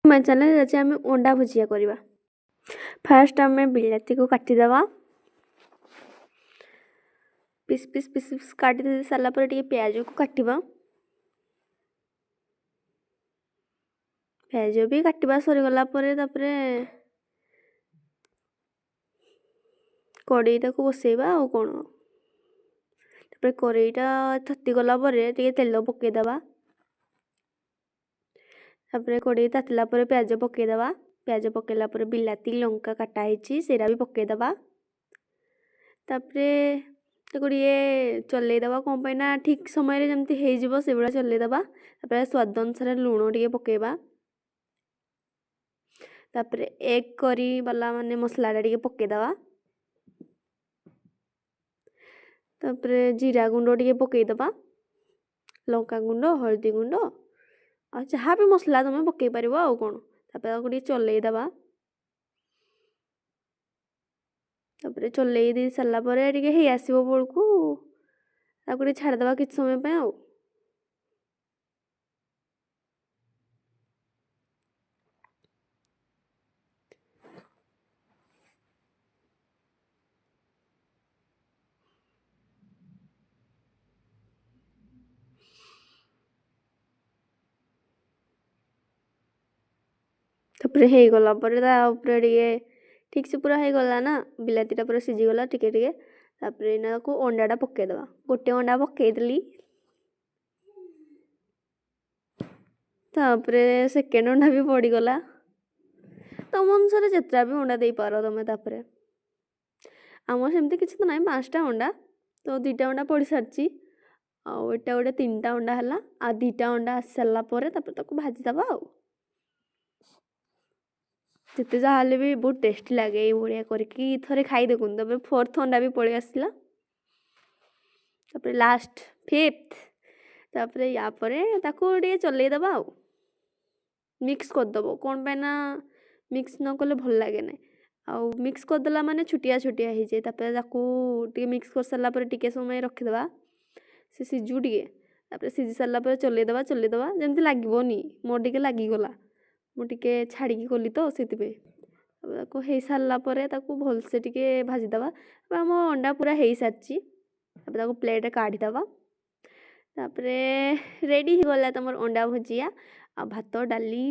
My channel आज आम अंडा भुजिया करवा। फास्ट आम बिलाती को काटिदेवा पिस पिस पिस पिस काटी दे सारा पर प्याज को काटवा। प्याज भी काटवा सरीगला कड़ईटा को बसैबा आ कौन कड़ईटा तातीगला तेल पकईदेवा। तापर कड़ई तातिला प्याज पकईदेवा। प्याज पकईला बिलाती लंका काटाही सेरा भी पकईदेवा। तापर चलईदेवा कौन पाइना ठीक समय जमती से भाया चलईदेवा। तापर स्वाद अनुसार लुण टे पकईबा। तापर एग करी वाला माने मसला टे पकईदेवा। तापर जीरा गुंड टे पकईदेवा। लंका गुंड हल्दी गुंड जहाँ भी मसला तुम पकई पार आ कौन तापर चलईदेवा। तापर चलई दे सारापर हे आसो बेलू छाड़देवा कि समय पे आ। तापर हे गला ठीक से पूरा गला ना बिलातीटा पूरा सीझीगला टिके टिके। तापर इना को अंडाटा पकईदेवा। गोटे अंडा पकईदेली। तापर सेकेंड अंडा भी पड़गला। तुम अनुसार जितना भी अंडा दे पार तुम। तापर आम सेमती किसी तो ना 5टा अंडा तो 2टा अंडा पड़ सारी आटा गोटे 3टा अंडा है आ 2टा अंडा आसी सारापर भाजीदेवा। जिते जहाँ भी बहुत टेस्टी लगे ये भाया करके थे खाई देखूँ। तब 4th अंडा भी पलि आसला। तापर लास्ट 5th तापर या चलईदेवा मिक्स करदेव कौन पाइना मिक्स न कले भल लगे ना आउ मिक्स करदेला माने छुटिया छुटिया हो जाए। तापर मिक्स कर सारापर टिके समय रखीदेवा से सीझू टे सीझी सारापर चलईदेवा जमती लगनी मोर टे लगिगला मुझे छाड़ी कली तो से हो सारापर भलसे टे भाजीदेवा। आम अंडा पूरा हो सारी प्लेट काढ़ीदेवा। तापर रेडी हो गला तुम अंडा भुजिया आ भात डाली।